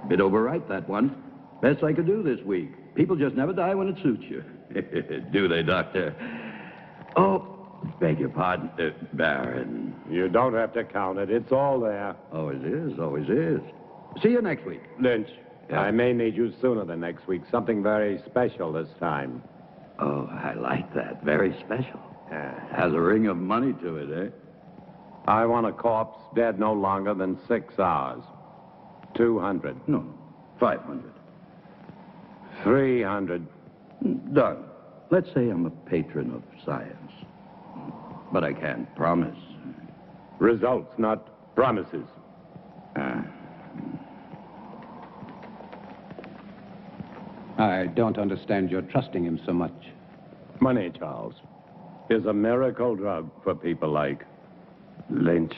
Bit overripe, that one. Best I could do this week. People just never die when it suits you. Do they, Doctor? Oh, beg your pardon, Baron. You don't have to count it. It's all there. Always is, always is. See you next week. Lynch, Yeah? I may need you sooner than next week. Something very special this time. Oh, I like that. Very special. Has a ring of money to it, eh? I want a corpse dead no longer than 6 hours. 200. No, 500. 300. Done. Let's say I'm a patron of science. But I can't promise. Results, not promises. I don't understand your trusting him so much. Money, Charles, is a miracle drug for people like Lynch.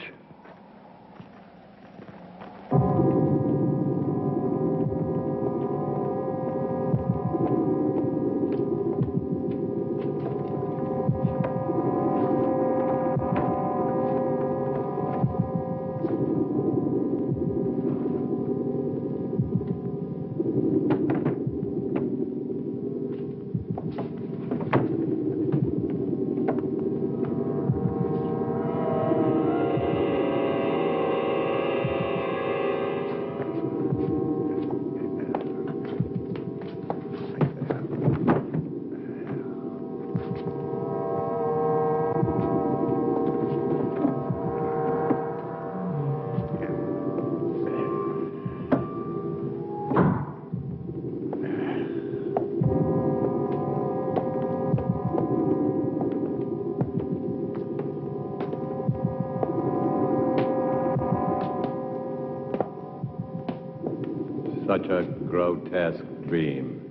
Such a grotesque dream.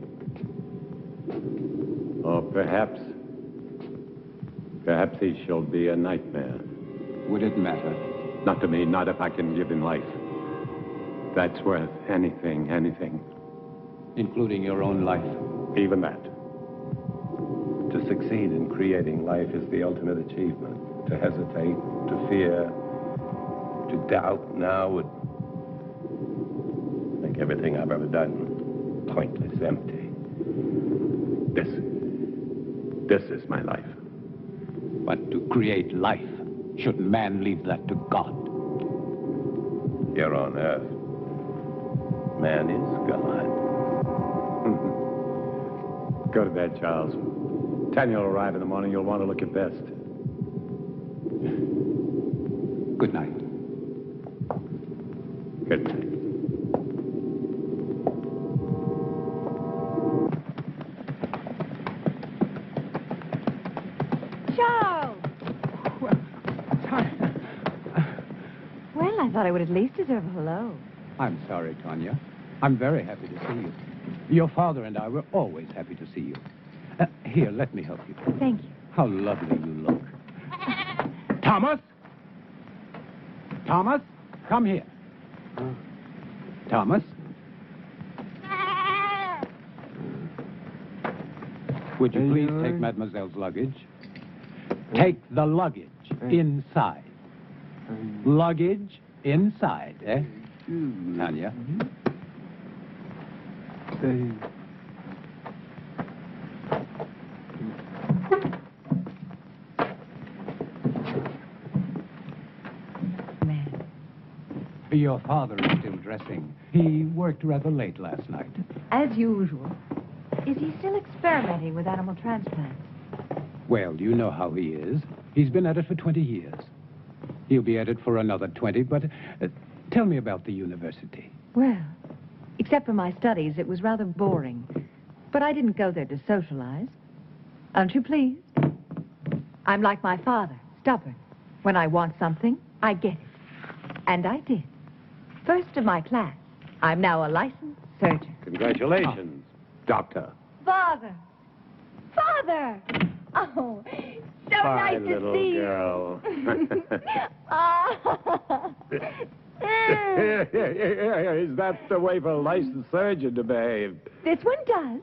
Or perhaps he shall be a nightmare. Would it matter? Not to me, not if I can give him life. That's worth anything. Including your own life? Even that. To succeed in creating life is the ultimate achievement. To hesitate, to fear, to doubt now would make everything I've ever done pointless, empty. This is my life. But to create life, should man leave that to God? Here on Earth, man is God. Go to bed, Charles. Tania will arrive in the morning. You'll want to look your best. Good night. Good night. Charles! Well, I thought I would at least deserve a hello. I'm sorry, Tania. I'm very happy to see you. Your father and I were always happy to see you. Here, let me help you. Thank you. How lovely you look. Thomas? Thomas, come here. Thomas? Would you please take Mademoiselle's luggage? Take the luggage inside. Luggage inside, eh? Tania? Your father is still dressing. He worked rather late last night. As usual. Is he still experimenting with animal transplants? Well, you know how he is. He's been at it for 20 years. He'll be at it for another 20, but tell me about the university. Well, except for my studies, it was rather boring. But I didn't go there to socialize. Aren't you pleased? I'm like my father, stubborn. When I want something, I get it. And I did. First of my class. I'm now a licensed surgeon. Congratulations, Doctor. Father! Father! Oh, so Bye, nice to little see girl. you. Oh. Is that the way for a licensed surgeon to behave? This one does.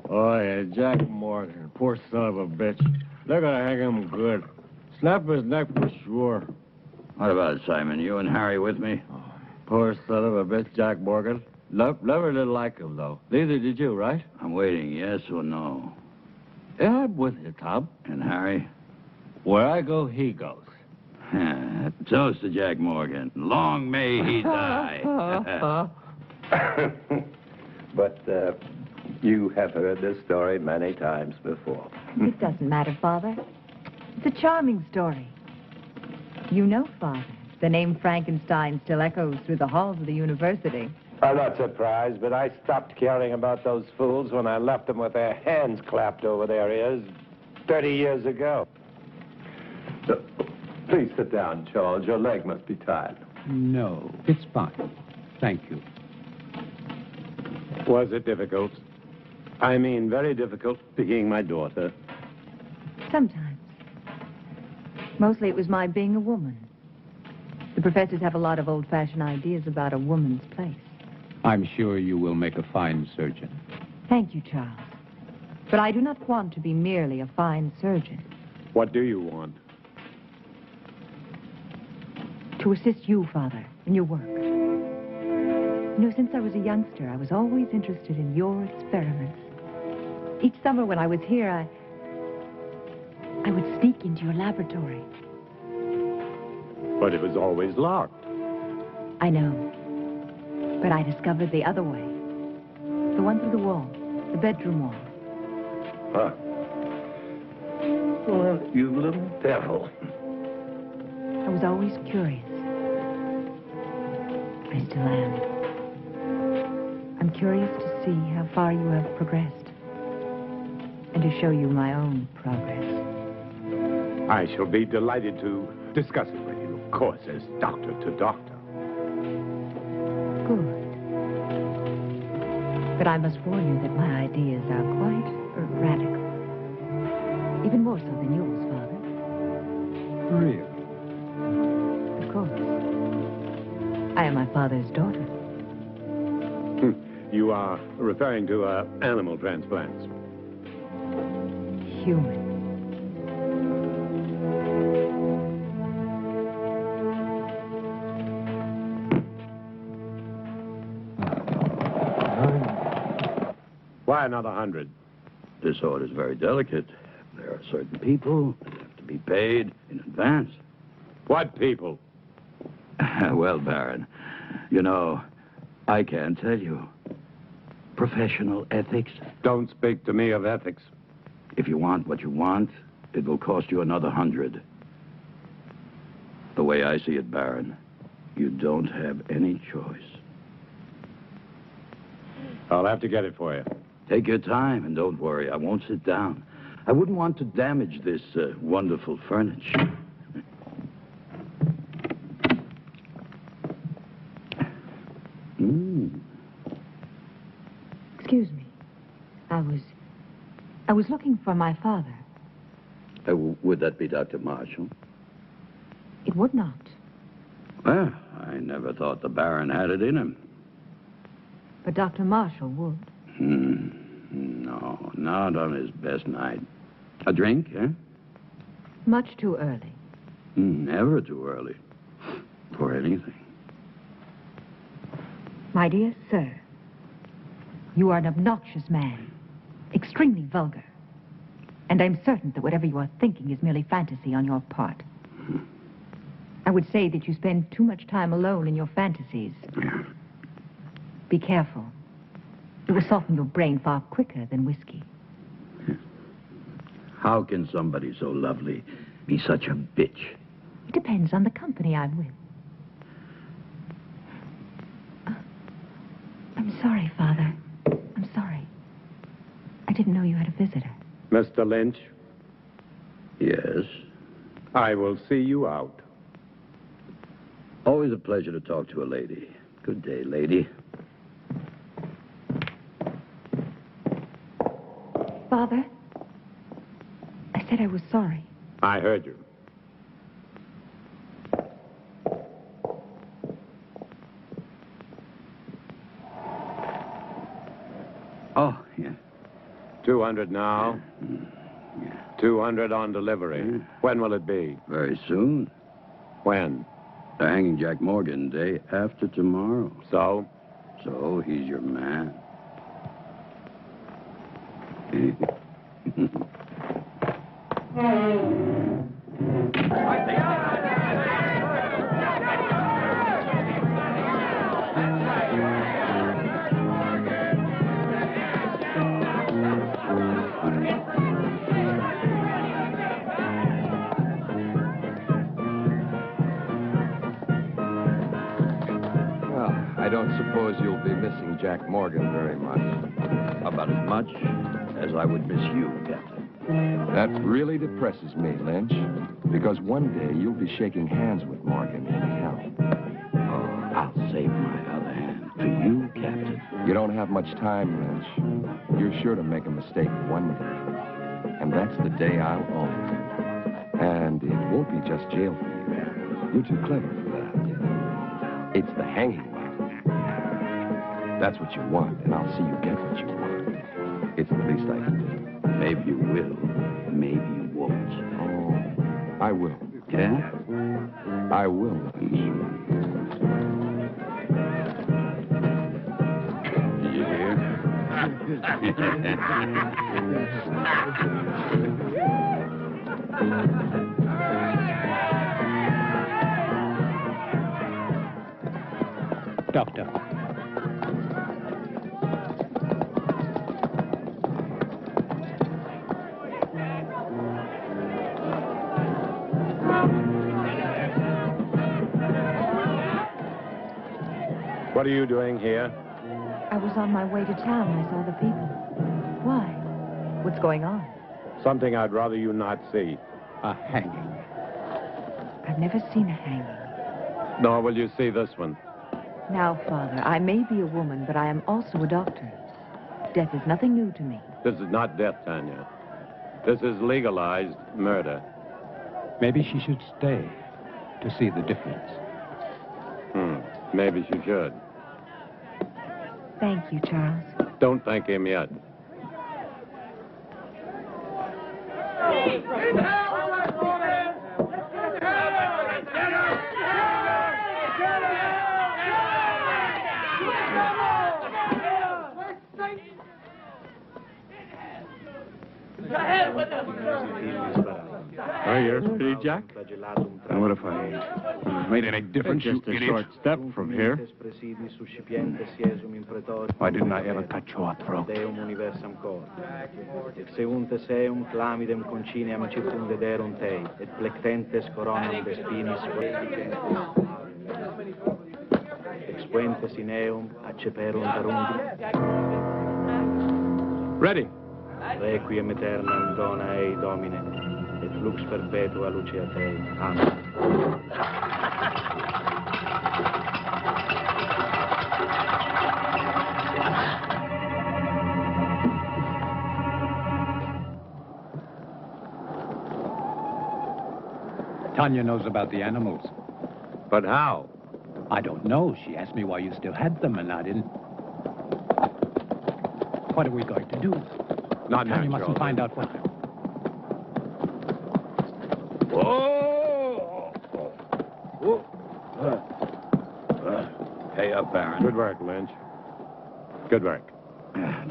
Oh, yeah, Jack Morgan. Poor son of a bitch. They're gonna hang him good. Snap his neck for sure. What about it, Simon? You and Harry with me? Poor son of a bitch, Jack Morgan. Never did like him, though. Neither did you, right? I'm waiting, yes or no. Yeah, I'm with you, Tom. And Harry? Where I go, he goes. Toast to Jack Morgan. Long may he die. But you have heard this story many times before. It doesn't matter, Father. It's a charming story. You know, Father, the name Frankenstein still echoes through the halls of the university. I'm not surprised, but I stopped caring about those fools when I left them with their hands clapped over their ears 30 years ago. So, please sit down, Charles. Your leg must be tired. No, it's fine. Thank you. Was it difficult? I mean, very difficult being my daughter. Sometimes. Mostly it was my being a woman. The professors have a lot of old-fashioned ideas about a woman's place. I'm sure you will make a fine surgeon. Thank you, Charles. But I do not want to be merely a fine surgeon. What do you want? To assist you, Father, in your work. You know, since I was a youngster, I was always interested in your experiments. Each summer when I was here, I would sneak into your laboratory. But it was always locked. I know. But I discovered the other way. The one through the wall, the bedroom wall. Huh. Well, you little devil. I was always curious. I still am. I'm curious to see how far you have progressed. And to show you my own progress. I shall be delighted to discuss it with you, of course, as doctor to doctor. Good. But I must warn you that my ideas are quite radical. Even more so than yours, Father. Really? Of course. I am my father's daughter. You are referring to animal transplants. Human. Why another 100? This order's very delicate. There are certain people that have to be paid in advance. What people? Well, Baron, you know, I can't tell you. Professional ethics. Don't speak to me of ethics. If you want what you want, it will cost you another 100. The way I see it, Baron, you don't have any choice. I'll have to get it for you. Take your time, and don't worry, I won't sit down. I wouldn't want to damage this wonderful furniture. Excuse me. I was looking for my father. Would that be Dr. Marshall? It would not. Well, I never thought the Baron had it in him. But Dr. Marshall would. No, not on his best night. A drink, eh? Much too early. Never too early. For anything. My dear sir, you are an obnoxious man. Extremely vulgar. And I'm certain that whatever you are thinking is merely fantasy on your part. I would say that you spend too much time alone in your fantasies. Yeah. Be careful. It will soften your brain far quicker than whiskey. How can somebody so lovely be such a bitch? It depends on the company I'm with. I'm sorry, Father. I'm sorry. I didn't know you had a visitor. Mr. Lynch, Yes. I will see you out. Always a pleasure to talk to a lady. Good day, lady. Father, I said I was sorry. I heard you. Oh, yeah. 200 now. 200 on delivery. When will it be? Very soon. When? They're hanging Jack Morgan day after tomorrow. So? So he's your man. I don't suppose you'll be missing Jack Morgan very much. About as much as I would miss you, Captain. That really depresses me, Lynch, because one day you'll be shaking hands with Morgan in hell. Oh, I'll save my other hand for you, Captain. You don't have much time, Lynch. You're sure to make a mistake one day. And that's the day I'll own it. And it won't be just jail for you. You're too clever for that. It's the hanging. That's what you want, and I'll see you get what you want. It's the least I can do. Maybe you will, maybe you won't. Oh, I will. Yeah? I will. Did you hear? Doctor. What are you doing here? I was on my way to town. I saw the people. Why? What's going on? Something I'd rather you not see. A hanging. I've never seen a hanging. Nor will you see this one. Now, Father, I may be a woman, but I am also a doctor. Death is nothing new to me. This is not death, Tania. This is legalized murder. Maybe she should stay to see the difference. Maybe she should. Thank you, Charles. Don't thank him yet. Oh, you're pretty, Jack? And what if I made any difference, you Just a idiot? short step from here. Why didn't I ever cut your throat? Seunte seum clamidem conciniam circundederum tei, et plectentes coronam vespinis expuentes in eum acceperunt arundi. Ready. Requiem aeternam dona ei, Domine, et lux perpetua lucea tei. Amen. Tania knows about the animals. But how? I don't know. She asked me why you still had them, and I didn't. What are we going to do? Not now, Tania mustn't Charles. find out what. Whoa! Pay up, Baron. Good work, Lynch. Good work.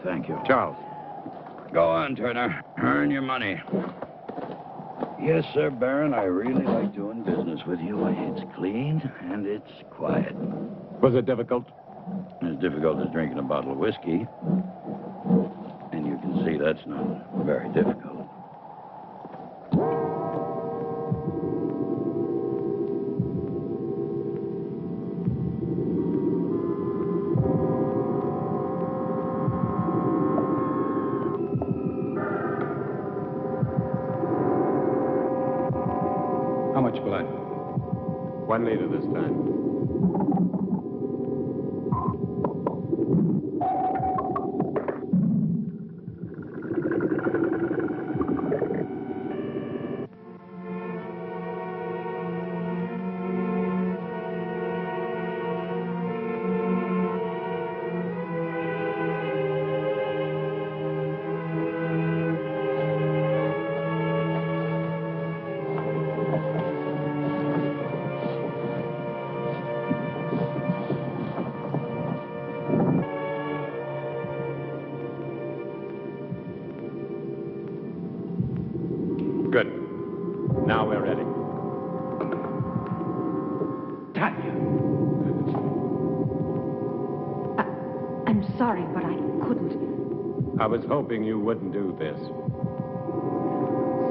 Thank you. Charles. Go on, Turner. Earn your money. Yes, sir, Baron. I really like doing business with you. It's clean and it's quiet. Was it difficult? As difficult as drinking a bottle of whiskey. And you can see that's not very difficult. How much blood? 1 liter this time. I'm sorry, but I couldn't. I was hoping you wouldn't do this.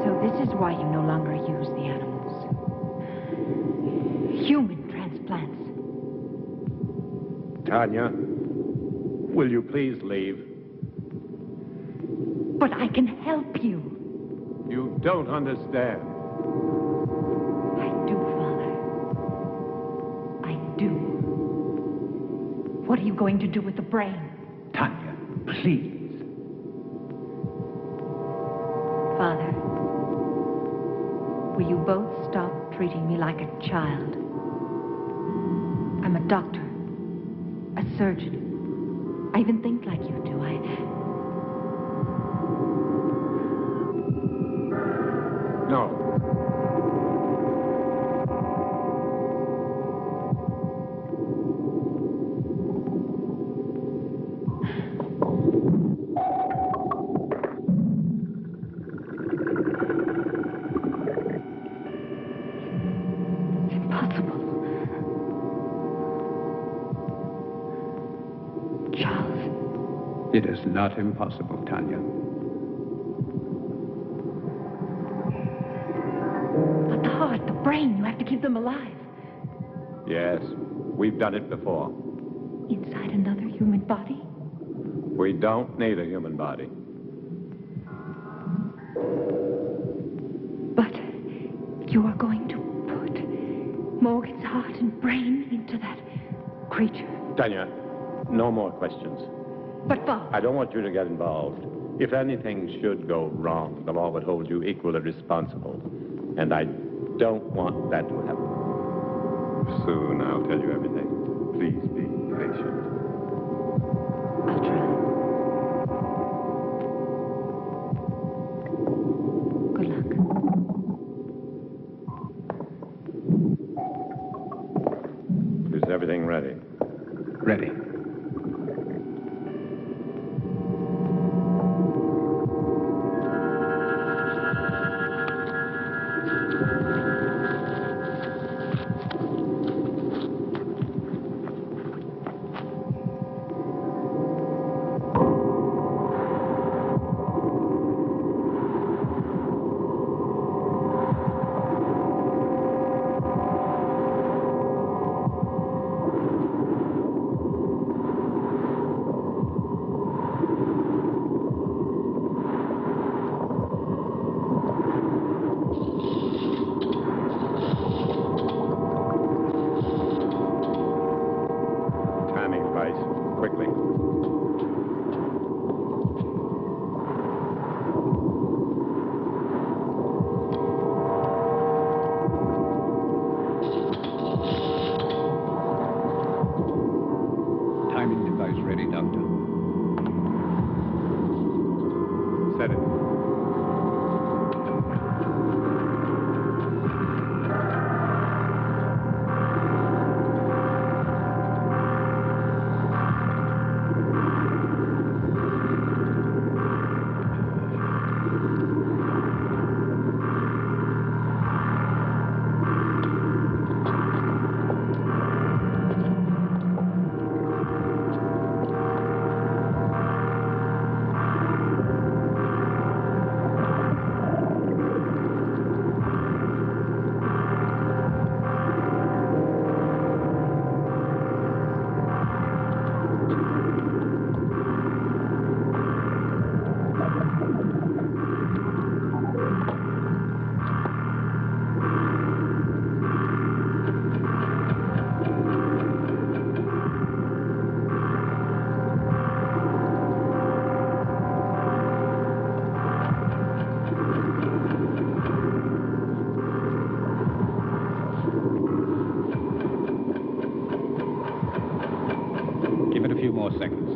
So this is why you no longer use the animals. Human transplants. Tanya, will you please leave? But I can help you. You don't understand. I do, Father. I do. What are you going to do with the brain? Tanya, please. Father, will you both stop treating me like a child? I'm a doctor, a surgeon. I even think like you do. No. It is not impossible, Tanya. But the heart, the brain, you have to keep them alive. Yes, we've done it before. Inside another human body? We don't need a human body. But you are going to put Morgan's heart and brain into that creature. Tanya, no more questions. But, Father... I don't want you to get involved. If anything should go wrong, the law would hold you equally responsible. And I don't want that to happen. Soon I'll tell you everything. Please be patient. I'll try. Good luck. Is everything ready? Ready. Quickly. Timing device ready, Doctor. Set it. Give it a few more seconds.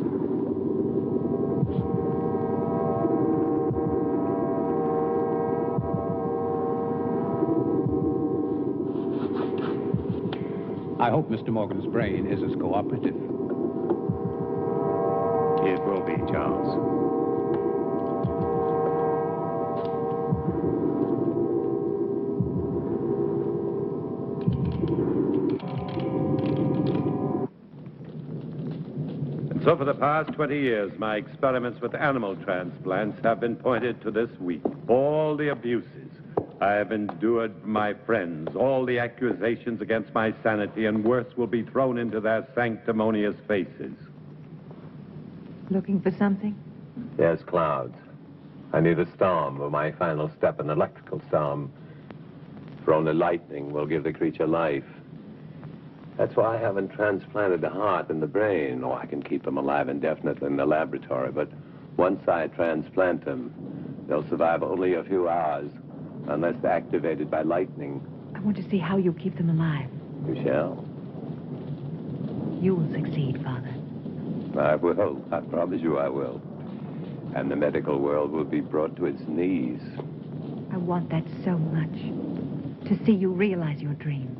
I hope Mr. Morgan's brain is as cooperative. It will be, Charles. So for the past 20 years, my experiments with animal transplants have been pointed to this week. All the abuses I have endured from my friends, all the accusations against my sanity, and worse, will be thrown into their sanctimonious faces. Looking for something? Yes, clouds. I need a storm for my final step, an electrical storm. For only lightning will give the creature life. That's why I haven't transplanted the heart and the brain. Oh, I can keep them alive indefinitely in the laboratory, but once I transplant them, they'll survive only a few hours, unless they're activated by lightning. I want to see how you keep them alive. You shall. You will succeed, Father. I will. I promise you I will. And the medical world will be brought to its knees. I want that so much. To see you realize your dream.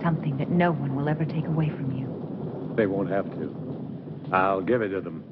Something that no one will ever take away from you. They won't have to. I'll give it to them.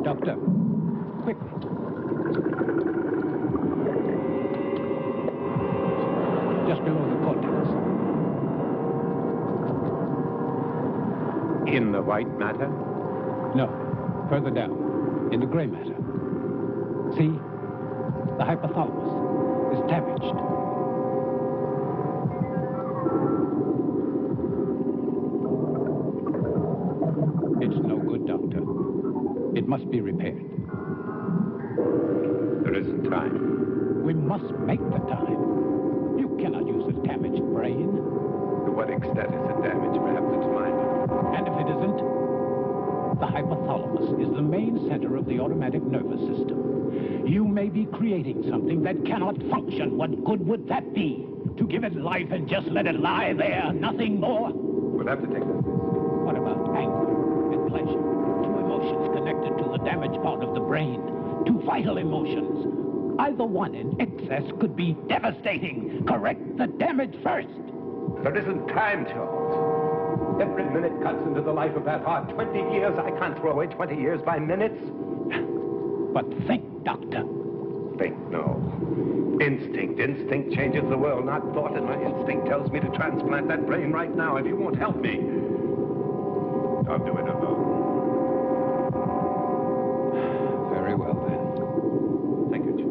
Doctor, quickly. Just below the cortex. In the white matter? No, further down, in the gray matter. See? The hypothalamus is damaged. It's no good, Doctor. It must be repaired. There isn't time. We must make the time. You cannot use a damaged brain. To what extent is it damaged? Perhaps it's minor. And if it isn't, the hypothalamus is the main center of the automatic nervous system. You may be creating something that cannot function. What good would that be? To give it life and just let it lie there, nothing more? We'll have to take this. What about anger and pleasure? Two emotions connected to the damaged part of the brain. Two vital emotions. Either one in excess could be devastating. Correct the damage first. There isn't time, Charles. Every minute cuts into the life of that heart. 20 years. I can't throw away 20 years by minutes. But think, Doctor. Think, no. Instinct. Instinct changes the world, not thought. And my instinct tells me to transplant that brain right now. If you won't help me, I'll do it alone. Very well, then. Thank you, Charles.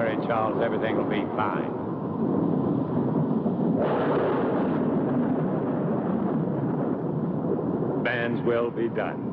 worry, Charles. Everything will be fine. Man's will be done.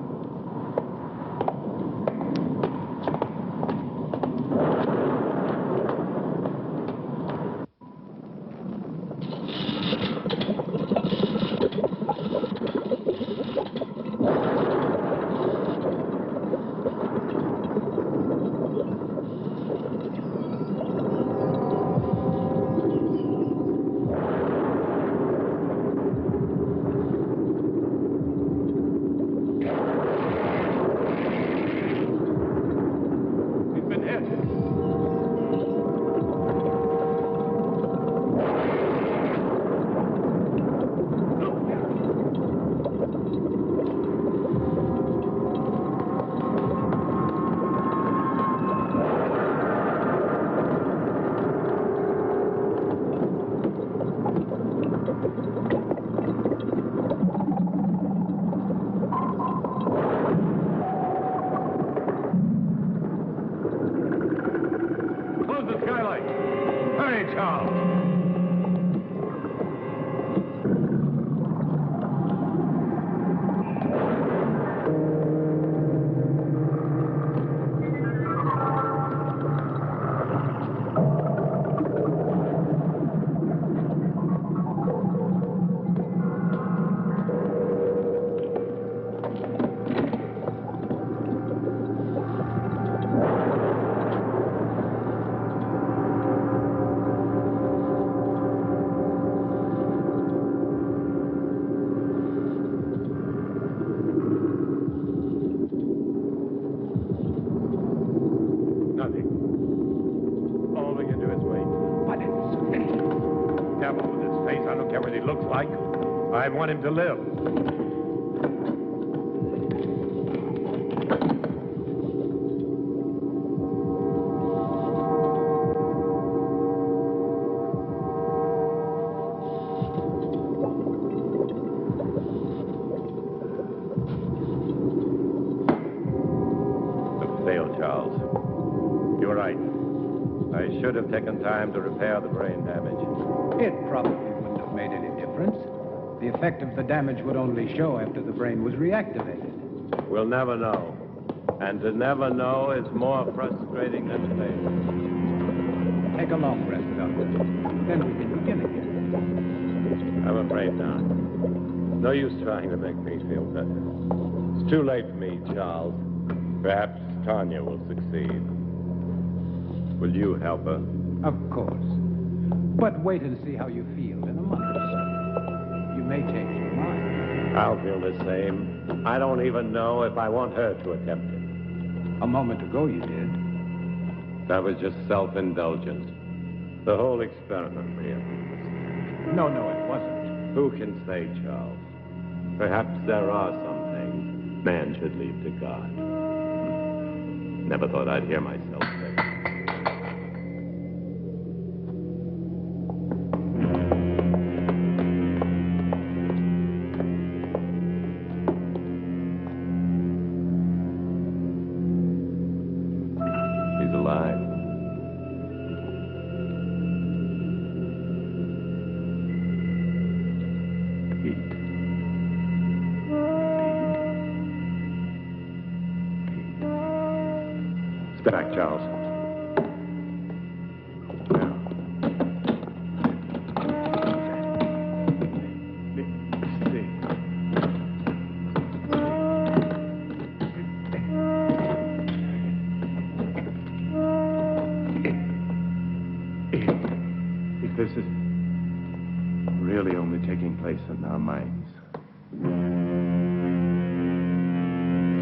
I want him to live. It failed, Charles. You're right. I should have taken time to repair the brain damage. It probably wouldn't have made any difference. The effect of the damage would only show after the brain was reactivated. We'll never know. And to never know is more frustrating than failure. Take a long rest, Doctor. Then we can begin again. I'm afraid not. No use trying to make me feel better. It's too late for me, Charles. Perhaps Tania will succeed. Will you help her? Of course. But wait and see how you feel in a month or so. You may change your mind. I'll feel the same. I don't even know if I want her to attempt it. A moment ago you did. That was just self-indulgence. The whole experiment, really. No, it wasn't. Who can say, Charles? Perhaps there are some things man should leave to God. Never thought I'd hear myself say it. Back, Charles. If this is really only taking place in our minds.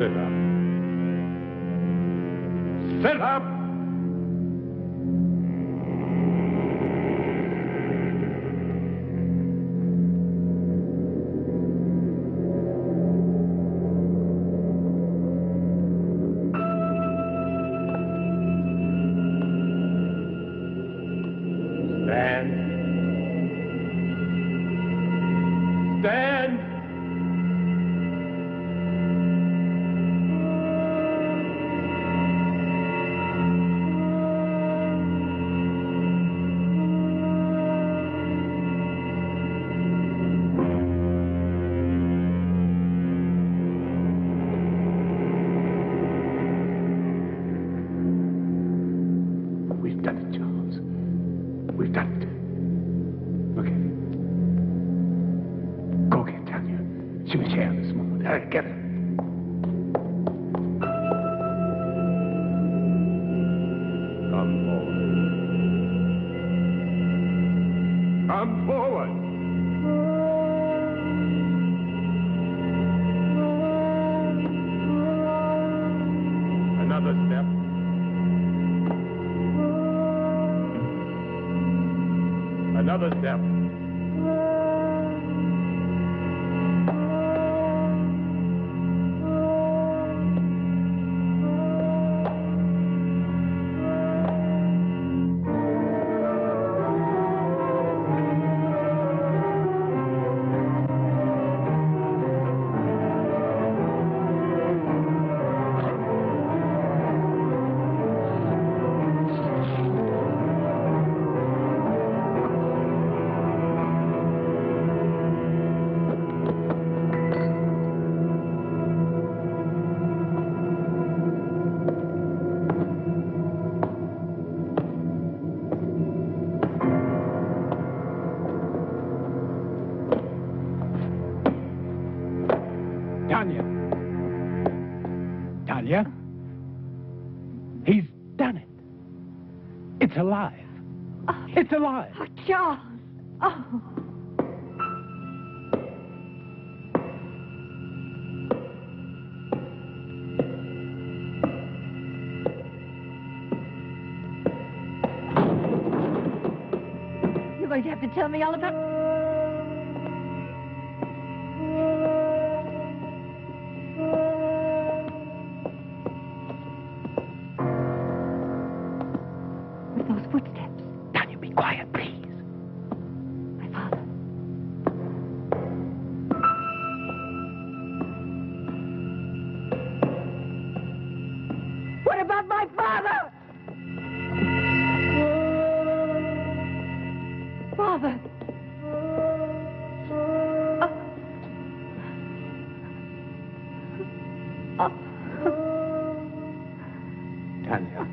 Sit up. Sit up! Stand. Stand! done it. Okay. Go get Tanya. She was here this moment. Hurry, get her. Come forward. Come forward. Another step. Another step. Tanya? He's done it. It's alive. Oh, it's alive. Oh, Charles. Oh. You're going to have to tell me all about... Those footsteps. Tanya, be quiet, please. My father. What about my father? Father. Tanya.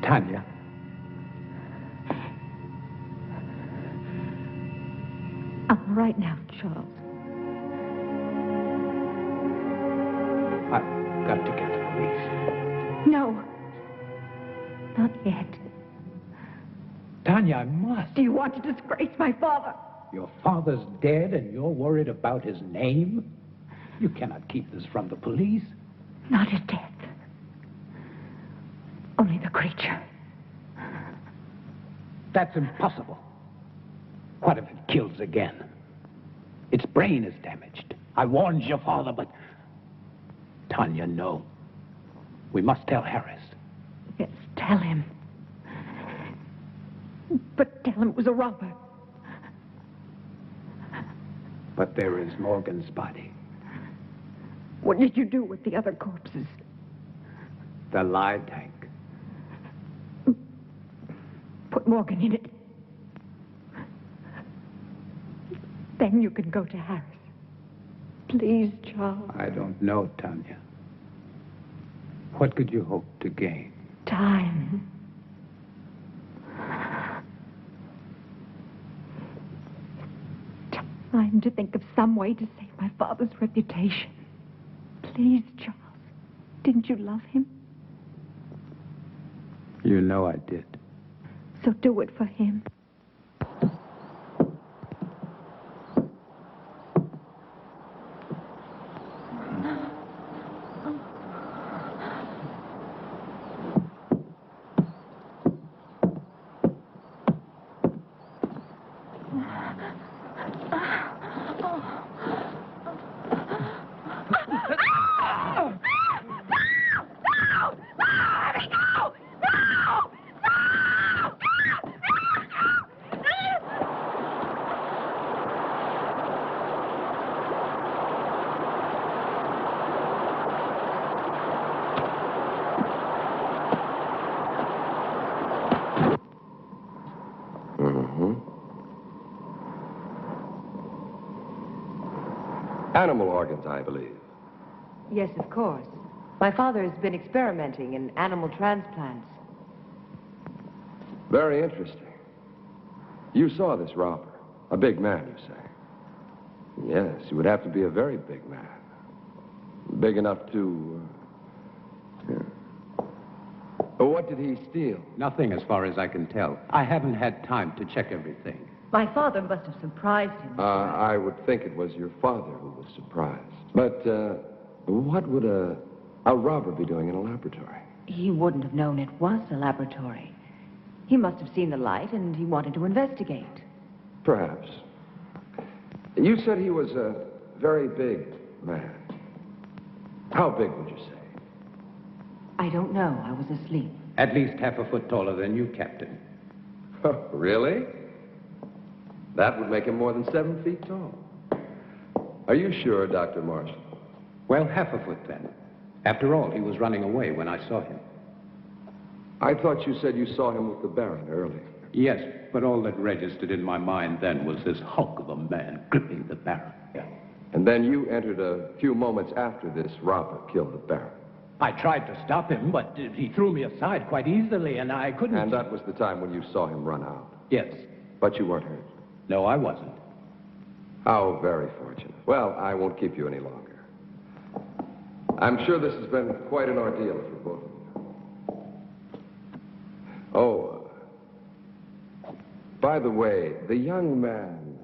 Tanya. I'm all right now, Charles. I've got to get the police. No. Not yet. Tanya, I must. Do you want to disgrace my father? Your father's dead and you're worried about his name? You cannot keep this from the police. Not his death. Only the creature. That's impossible. What if it kills again? Its brain is damaged. I warned your father, but... Tanya, no. We must tell Harris. Yes, tell him. But tell him it was a robber. But there is Morgan's body. What did you do with the other corpses? The lie tank. Put Morgan in it. Then you can go to Harris. Please, Charles. I don't know, Tanya. What could you hope to gain? Time. Time to think of some way to save my father's reputation. Please, Charles. Didn't you love him? You know I did. So do it for him. Animal organs, I believe. Yes, of course. My father has been experimenting in animal transplants. Very interesting. You saw this robber. A big man, you say? Yes, he would have to be a very big man. Big enough to... What did he steal? Nothing as far as I can tell. I haven't had time to check everything. My father must have surprised him. I would think it was your father who was surprised. But, what would a robber be doing in a laboratory? He wouldn't have known it was a laboratory. He must have seen the light and he wanted to investigate. Perhaps. You said he was a very big man. How big would you say? I don't know. I was asleep. At least half a foot taller than you, Captain. Really? That would make him more than 7 feet tall. Are you sure, Dr. Marshall? Well, half a foot then. After all, he was running away when I saw him. I thought you said you saw him with the Baron earlier. Yes, but all that registered in my mind then was this hulk of a man gripping the Baron. Yeah. And then you entered a few moments after this robber killed the Baron. I tried to stop him, but he threw me aside quite easily, and I couldn't... And that was the time when you saw him run out? Yes. But you weren't hurt? No, I wasn't. How very fortunate. Well, I won't keep you any longer. I'm sure this has been quite an ordeal for both of you. Oh, by the way, the young man...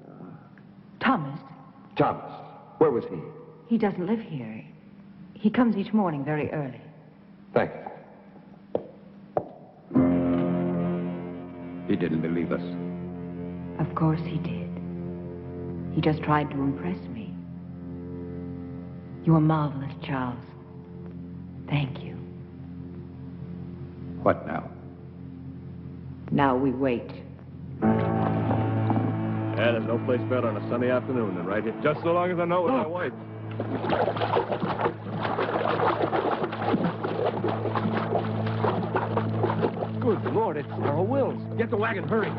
Thomas. Thomas. Where was he? He doesn't live here. He comes each morning very early. Thank you. He didn't believe us. Of course he did. He just tried to impress me. You are marvelous, Charles. Thank you. What now? Now we wait. Yeah, there's no place better on a sunny afternoon than right here. Just so long as I know with my wife. Good Lord, it's Earl Wills. Get the wagon, hurry.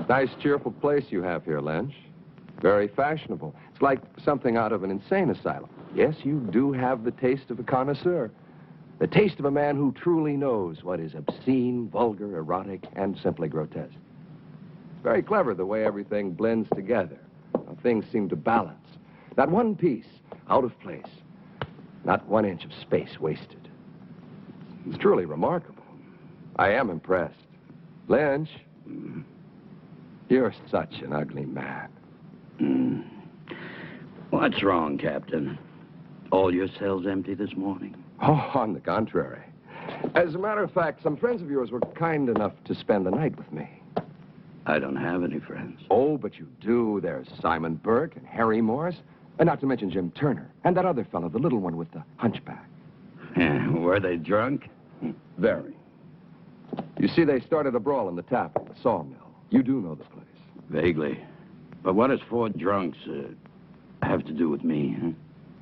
Nice, cheerful place you have here, Lynch. Very fashionable. It's like something out of an insane asylum. Yes, you do have the taste of a connoisseur. The taste of a man who truly knows what is obscene, vulgar, erotic, and simply grotesque. Very clever the way everything blends together. How things seem to balance. Not one piece out of place. Not 1 inch of space wasted. It's truly remarkable. I am impressed. Lynch, you're such an ugly man. What's wrong, Captain? All your cells empty this morning? Oh, on the contrary. As a matter of fact, some friends of yours were kind enough to spend the night with me. I don't have any friends. Oh, but you do. There's Simon Burke and Harry Morris, and not to mention Jim Turner, and that other fellow, the little one with the hunchback. Were they drunk? Very. You see, they started a brawl in the tap at the sawmill. You do know the place. Vaguely. But what does 4 drunks have to do with me, huh?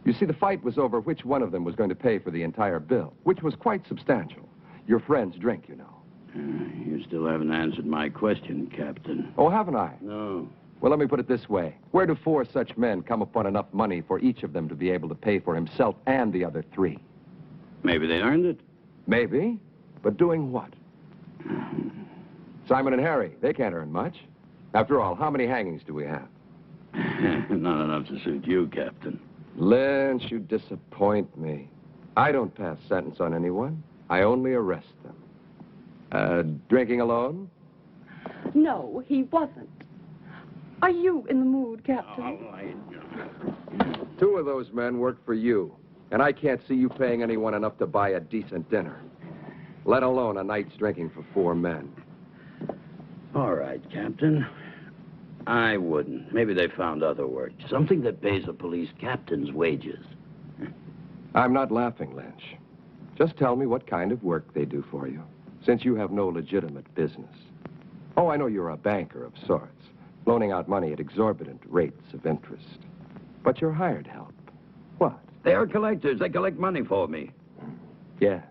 You see, the fight was over which one of them was going to pay for the entire bill, which was quite substantial. Your friend's drink, you know. You still haven't answered my question, Captain. Oh, haven't I? No. Well, let me put it this way. Where do 4 such men come upon enough money for each of them to be able to pay for himself and the other 3? Maybe they earned it. Maybe. But doing what? Simon and Harry, they can't earn much. After all, how many hangings do we have? Not enough to suit you, Captain. Lynch, you disappoint me. I don't pass sentence on anyone. I only arrest them. Drinking alone? No, he wasn't. Are you in the mood, Captain? 2 of those men work for you, and I can't see you paying anyone enough to buy a decent dinner, let alone a night's drinking for 4 men. All right, Captain. I wouldn't. Maybe they found other work. Something that pays a police captain's wages. I'm not laughing, Lynch. Just tell me what kind of work they do for you. since you have no legitimate business. Oh, I know you're a banker of sorts, loaning out money at exorbitant rates of interest. But you're hired help. What? They are collectors. They collect money for me. Yes,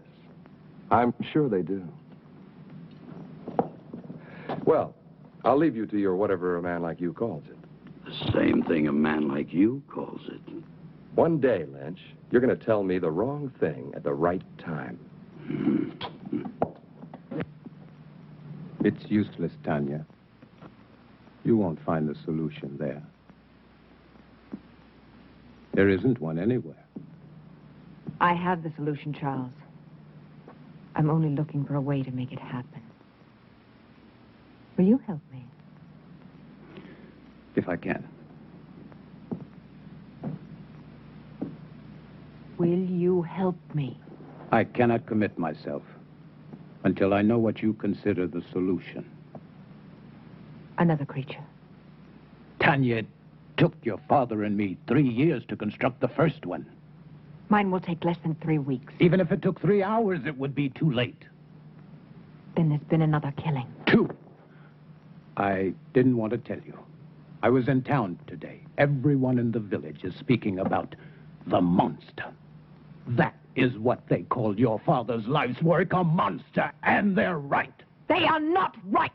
I'm sure they do. Well, I'll leave you to your whatever a man like you calls it. The same thing a man like you calls it. One day, Lynch, you're going to tell me the wrong thing at the right time. It's useless, Tania. You won't find the solution there. There isn't one anywhere. I have the solution, Charles. I'm only looking for a way to make it happen. Will you help me? If I can. Will you help me? I cannot commit myself until I know what you consider the solution. Another creature. Tania, it took your father and me 3 years to construct the first one. Mine will take less than 3 weeks. Even if it took 3 hours, it would be too late. Then there's been another killing. 2. I didn't want to tell you. I was in town today. Everyone in the village is speaking about the monster. That is what they called your father's life's work, a monster, and they're right. They are not right!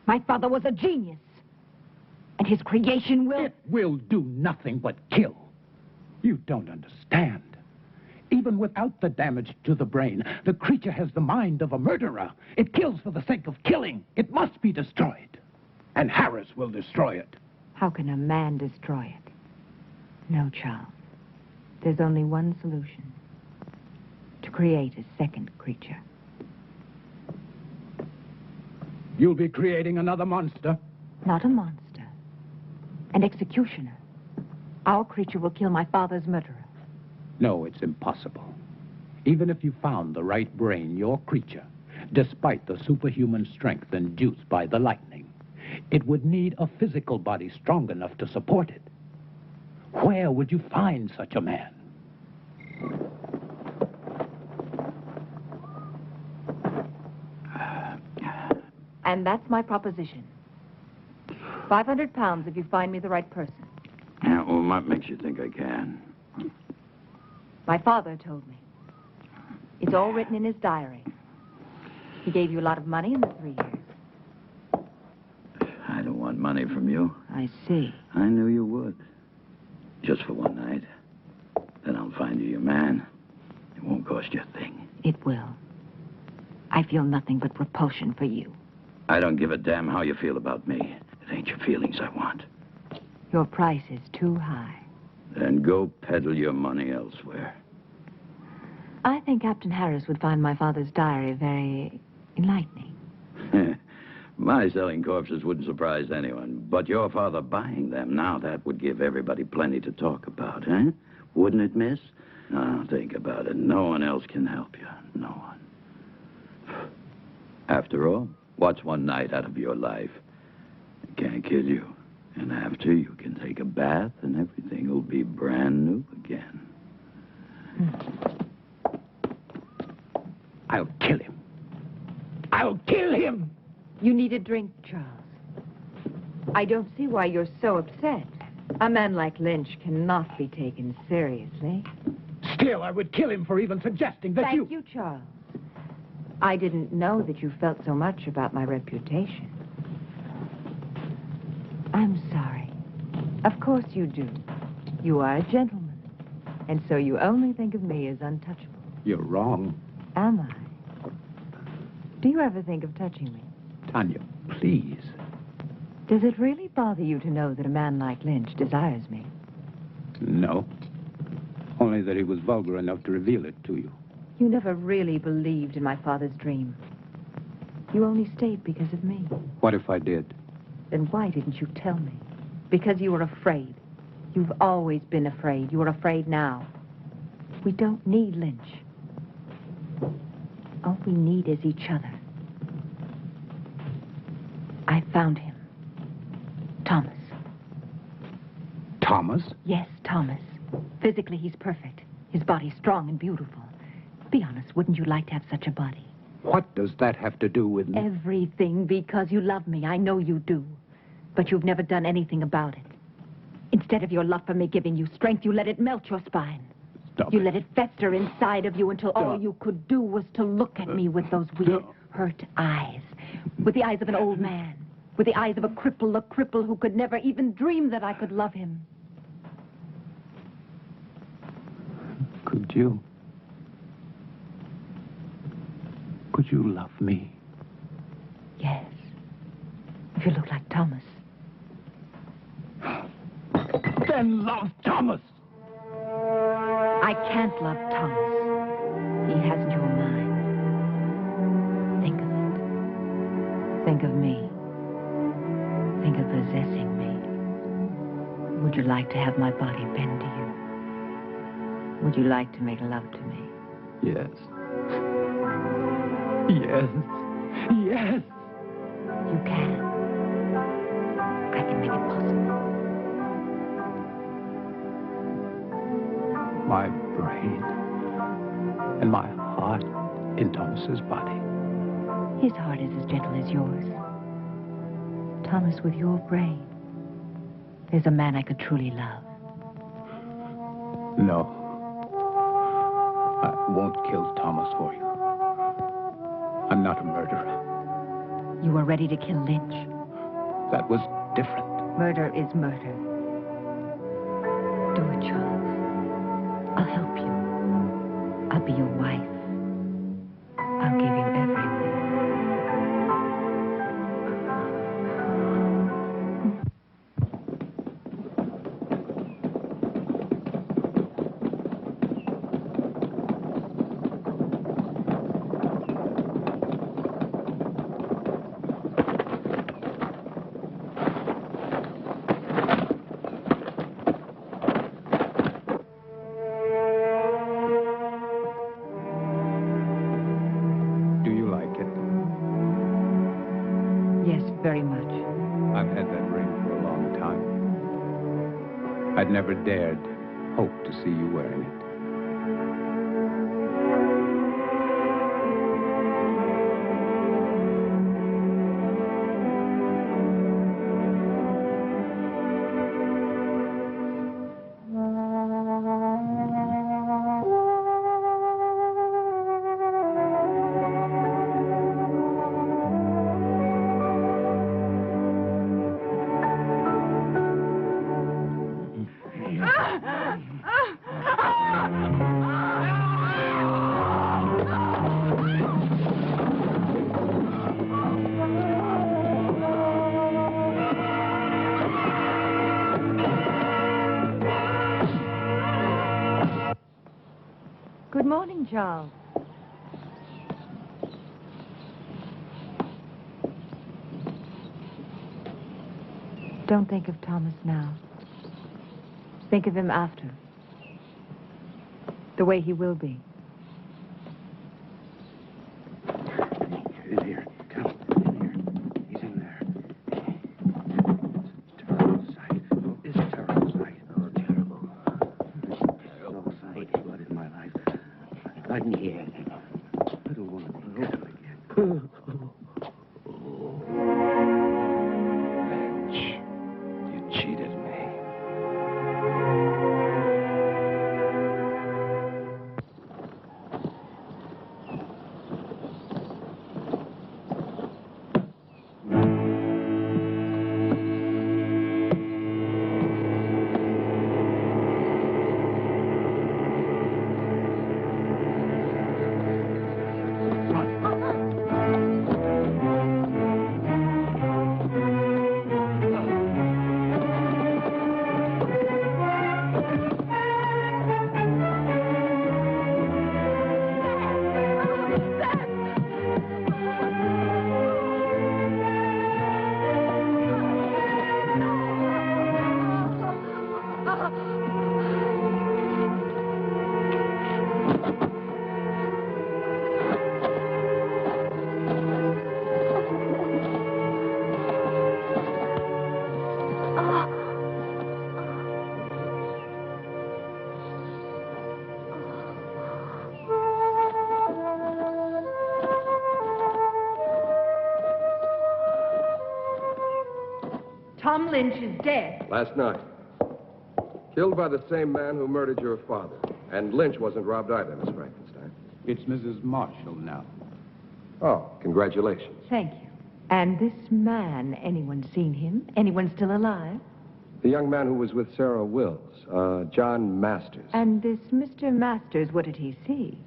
My father was a genius. And his creation will... It will do nothing but kill. You don't understand. Even without the damage to the brain, the creature has the mind of a murderer. It kills for the sake of killing. It must be destroyed. And Harris will destroy it. How can a man destroy it? No, Charles. There's only one solution. To create a second creature. You'll be creating another monster? Not a monster. An executioner. Our creature will kill my father's murderer. No, it's impossible. Even if you found the right brain, your creature, despite the superhuman strength induced by the lightning, it would need a physical body strong enough to support it. Where would you find such a man? And that's my proposition. 500 pounds if you find me the right person. Yeah, well, what makes you think I can? My father told me. It's all written in his diary. He gave you a lot of money in the 3 years. I don't want money from you. I see. I knew you would. Just for one night. Then I'll find you your man. It won't cost you a thing. It will. I feel nothing but repulsion for you. I don't give a damn how you feel about me. It ain't your feelings I want. Your price is too high. Then go peddle your money elsewhere. I think Captain Harris would find my father's diary very enlightening. My selling corpses wouldn't surprise anyone. But your father buying them, now that would give everybody plenty to talk about, eh? Wouldn't it, miss? Now, think about it. No one else can help you. No one. After all, what's one night out of your life? It can't kill you. And after, you can take a bath and everything will be brand new again. I'll kill him. I'll kill him! You need a drink, Charles. I don't see why you're so upset. A man like Lynch cannot be taken seriously. Still, I would kill him for even suggesting that Thank you, Charles. I didn't know that you felt so much about my reputation. I'm sorry. Of course you do. You are a gentleman. And so you only think of me as untouchable. You're wrong. Am I? Do you ever think of touching me? Tania, please. Does it really bother you to know that a man like Lynch desires me? No. Only that he was vulgar enough to reveal it to you. You never really believed in my father's dream. You only stayed because of me. What if I did? Then why didn't you tell me? Because you were afraid. You've always been afraid. You're afraid now. We don't need Lynch. All we need is each other. I found him. Thomas. Thomas? Yes, Thomas. Physically, he's perfect. His body's strong and beautiful. Be honest, wouldn't you like to have such a body? What does that have to do with me? Everything, because you love me. I know you do. But you've never done anything about it. Instead of your love for me giving you strength, you let it melt your spine. You let it fester inside of you until all you could do was to look at me with those weird, hurt eyes. With the eyes of an old man. With the eyes of a cripple who could never even dream that I could love him. Could you? Could you love me? Yes. If you look like Thomas. Then love Thomas! I can't love Thomas. He hasn't your mind. Think of it. Think of me. Think of possessing me. Would you like to have my body bend to you? Would you like to make love to me? Yes. Yes. Yes. You can. I can make it possible. My brain and my heart in Thomas's body. His heart is as gentle as yours. Thomas, with your brain, there's a man I could truly love. No. I won't kill Thomas for you. I'm not a murderer. You were ready to kill Lynch. That was different. Murder is murder. Do it, Charles. I'll help you. I'll be your wife. I'll give you everything. Very much. I've had that ring for a long time. I'd never dared hope to see you wearing it. Good morning, Charles. Don't think of Thomas now. Think of him after. The way he will be. In here. Come. In here. He's in there. It's a terrible sight. It's a terrible sight. Oh, terrible. Terrible sight. Blood in my life. Blood in here. I don't want to be cut again. Lynch, you cheated me. Tom Lynch is dead. Last night. Killed by the same man who murdered your father. And Lynch wasn't robbed either, Miss Frankenstein. It's Mrs. Marshall now. Oh, congratulations. Thank you. And this man, anyone seen him? Anyone still alive? The young man who was with Sarah Wills, John Masters. And this Mr. Masters, what did he see?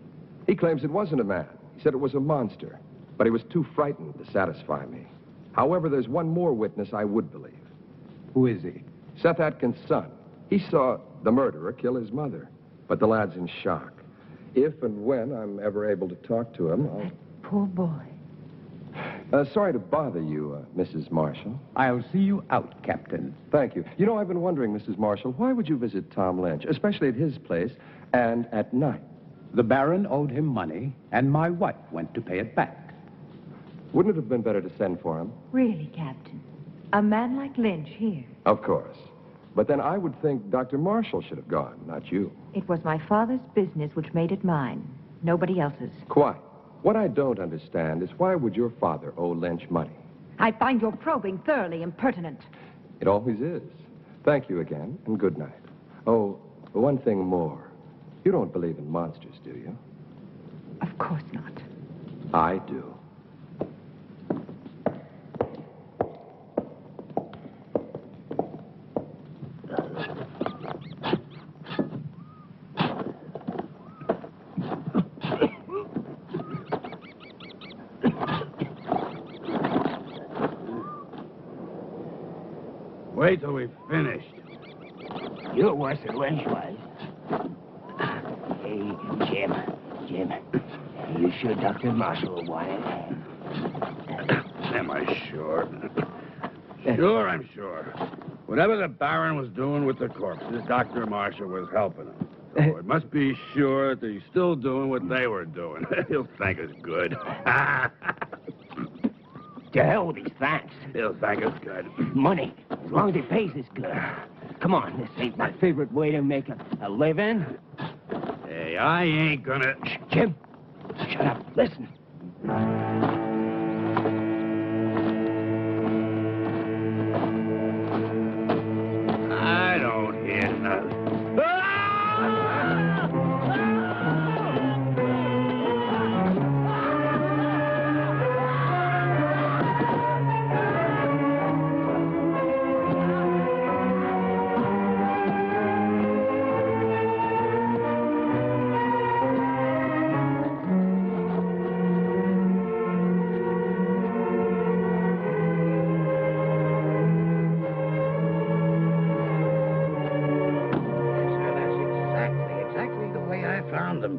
He claims it wasn't a man. He said it was a monster. But he was too frightened to satisfy me. However, there's one more witness I would believe. Who is he? Seth Atkins' son. He saw the murderer kill his mother. But the lad's in shock. If and when I'm ever able to talk to him, I'll... Poor boy. Sorry to bother you, Mrs. Marshall. I'll see you out, Captain. Thank you. You know, I've been wondering, Mrs. Marshall, why would you visit Tom Lynch, especially at his place, and at night? The Baron owed him money, and my wife went to pay it back. Wouldn't it have been better to send for him? Really, Captain? A man like Lynch here? Of course. But then I would think Dr. Marshall should have gone, not you. It was my father's business which made it mine. Nobody else's. Quite. What I don't understand is why would your father owe Lynch money? I find your probing thoroughly impertinent. It always is. Thank you again, and good night. Oh, one thing more. You don't believe in monsters, do you? Of course not. I do. Wait till we've finished. You're worse than Lynch was. Hey, Jim, you sure Dr. Marshall will want it? Am I sure? Sure, I'm sure. Whatever the Baron was doing with the corpses, Dr. Marshall was helping him. So it must be sure that he's still doing what they were doing. He'll thank us good. To hell with these thanks. He'll thank us good. Money, as long as he pays us good. Come on, this ain't my favorite way to make a living. Hey, I ain't gonna... Shh, Jim, shut up. Listen. I don't hear nothing.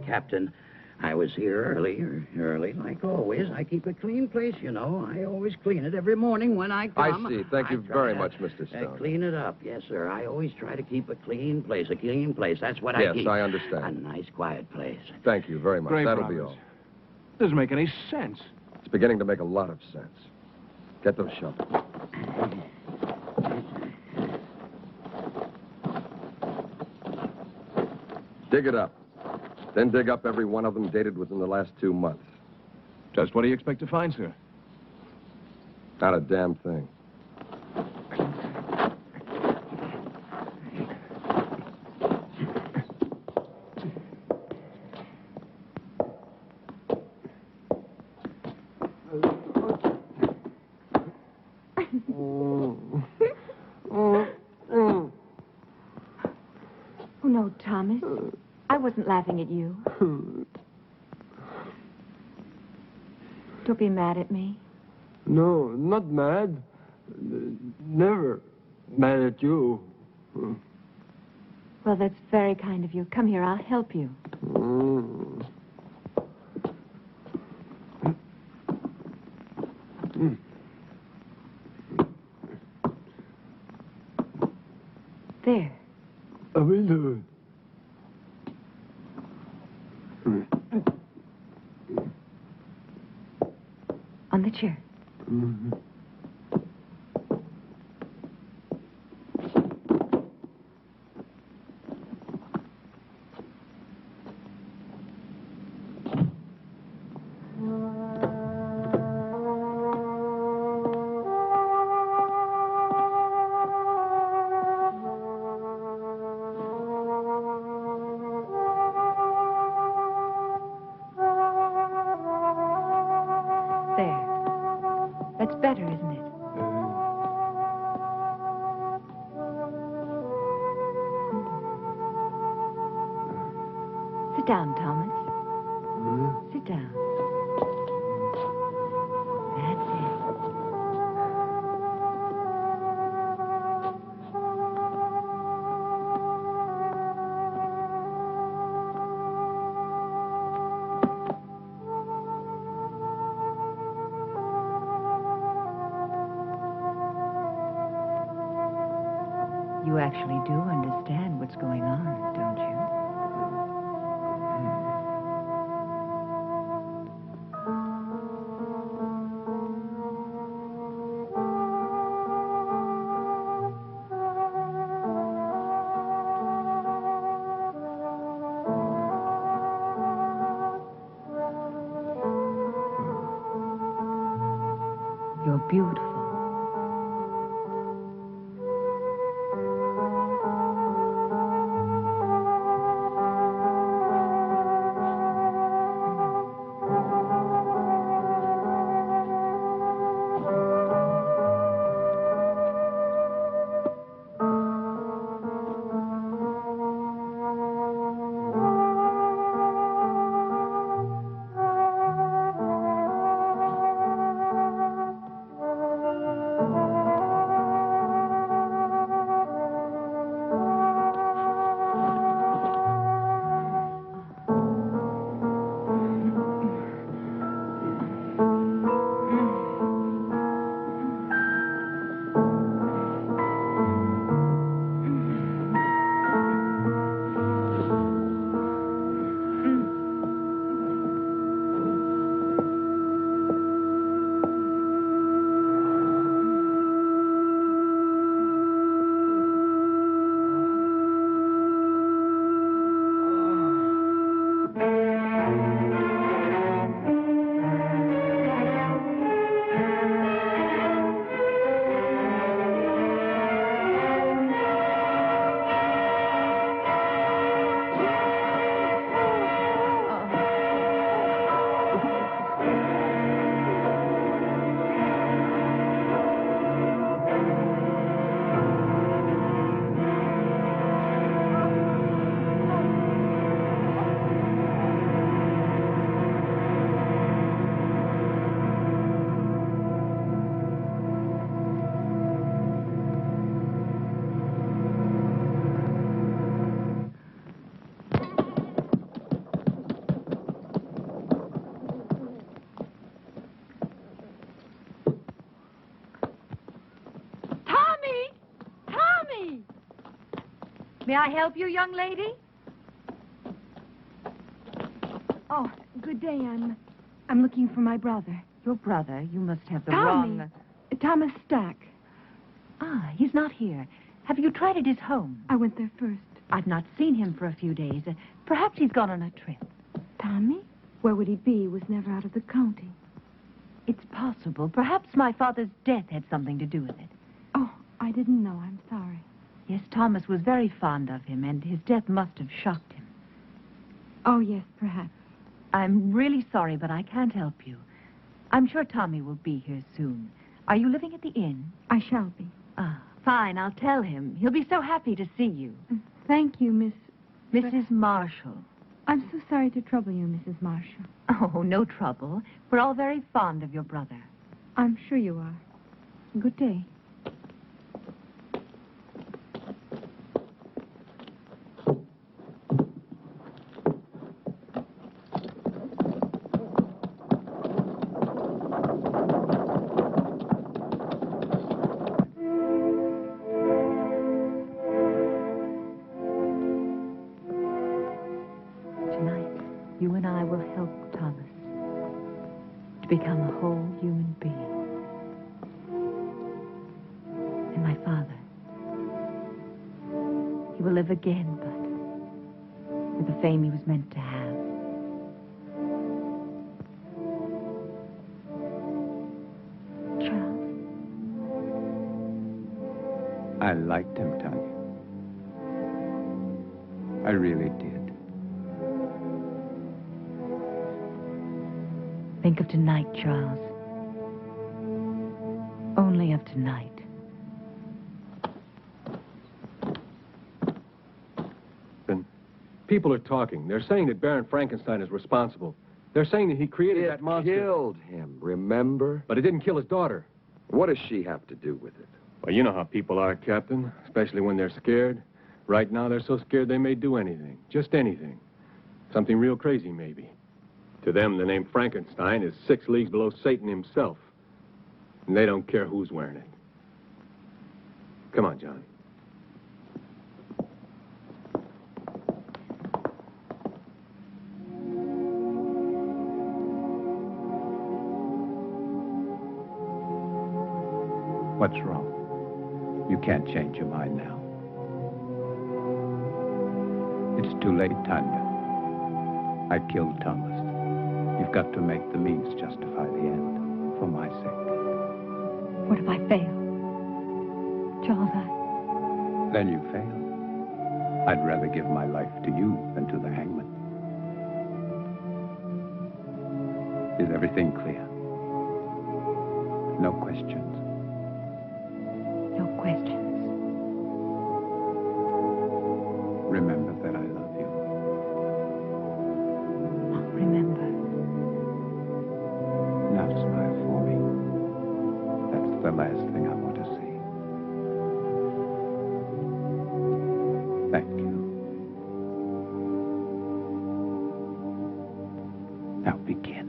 Captain, I was here early, like always. I keep a clean place, you know. I always clean it every morning when I come. I see. Thank you very much, Mr. Stone. Clean it up, yes, sir. I always try to keep a clean place. That's what I keep. Yes, I understand. A nice, quiet place. Thank you very much. Great That'll promise. be all. Doesn't make any sense. It's beginning to make a lot of sense. Get those shovels. Dig it up. Then dig up every one of them dated within the last 2 months. Just what do you expect to find, sir? Not a damn thing. Oh, no, Thomas. I wasn't laughing at you. Don't be mad at me. No, not mad. Never mad at you. Well, that's very kind of you. Come here, I'll help you. There. I will do it. On the chair. That's better, isn't it? Sit down, Thomas. Sit down. That's it. You actually do understand what's going on, don't you? You're beautiful. May I help you, young lady? Oh, good day. I'm looking for my brother. Your brother? You must have the Tommy. wrong... Thomas Stack. Ah, he's not here. Have you tried at his home? I went there first. I've not seen him for a few days. Perhaps he's gone on a trip. Tommy? Where would he be? He was never out of the county. It's possible. Perhaps my father's death had something to do with it. Oh, I didn't know. I'm sorry. Yes, Thomas was very fond of him, and his death must have shocked him. Oh, yes, perhaps. I'm really sorry, but I can't help you. I'm sure Tommy will be here soon. Are you living at the inn? I shall be. Ah, fine. I'll tell him. He'll be so happy to see you. Thank you, Mrs. Marshall. I'm so sorry to trouble you, Mrs. Marshall. Oh, no trouble. We're all very fond of your brother. I'm sure you are. Good day. You and I will help Thomas to become a whole human being. And my father, he will live again, but with the fame he was meant to have. Charles? I liked him, Tania. I really did. Think of tonight, Charles. Only of tonight. People are talking. They're saying that Baron Frankenstein is responsible. They're saying that he created that monster. It killed him, remember? But it didn't kill his daughter. What does she have to do with it? Well, you know how people are, Captain, especially when they're scared. Right now, they're so scared they may do anything. Just anything. Something real crazy, maybe. To them, the name Frankenstein is 6 leagues below Satan himself. And they don't care who's wearing it. Come on, John. What's wrong? You can't change your mind now. It's too late, Tania. I killed Thomas. You've got to make the means justify the end, for my sake. What if I fail? Charles, Then you fail. I'd rather give my life to you than to the hangman. Is everything clear? No questions. No questions. Remember that I love you. I'll remember. Now smile for me. That's the last thing I want to see. Thank you. Now begin.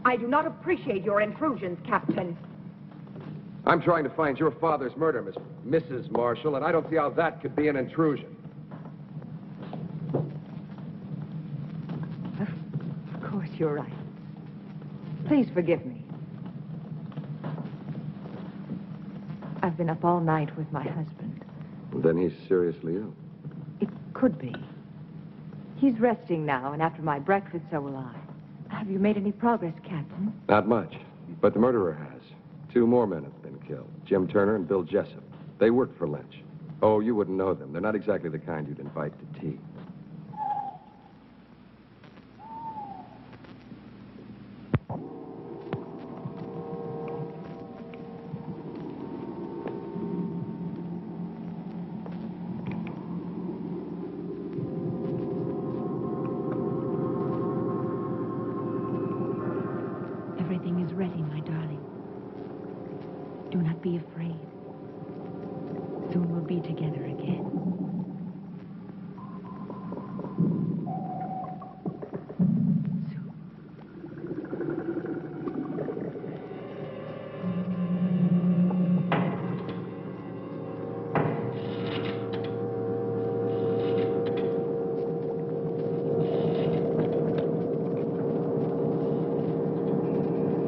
I do not appreciate your intrusions, Captain. I'm trying to find your father's murder, Mrs. Marshall, and I don't see how that could be an intrusion. Of course, you're right. Please forgive me. I've been up all night with my husband. Then he's seriously ill. It could be. He's resting now, and after my breakfast, so will I. Have you made any progress, Captain? Not much, but the murderer has. 2 more men have been killed, Jim Turner and Bill Jessup. They worked for Lynch. Oh, you wouldn't know them. They're not exactly the kind you'd invite to tea. Everything is ready, my darling. Do not be afraid. Soon we'll be together again.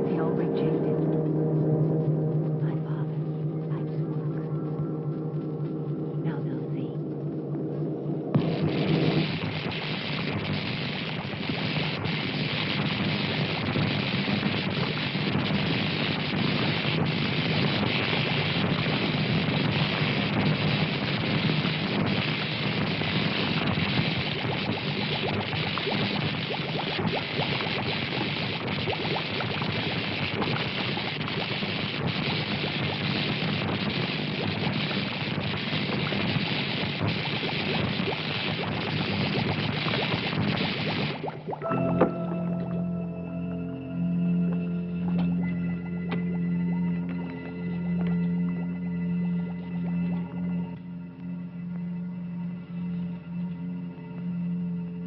They all rejected. My father, life's work. Now they'll see.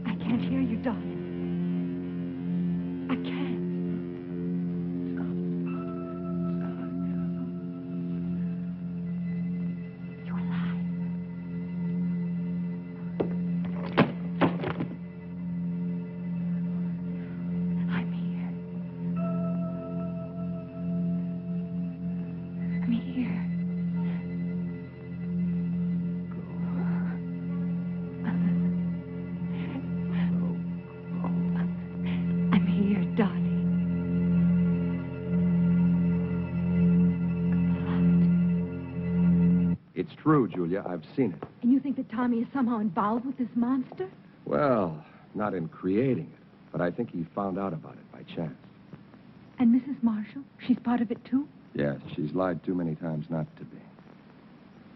I can't hear you, darling. I can't. You're alive. I'm here. true, Julia. I've seen it. And you think that Tommy is somehow involved with this monster? Well, not in creating it, but I think he found out about it by chance. And Mrs. Marshall? She's part of it, too? Yes, she's lied too many times not to be.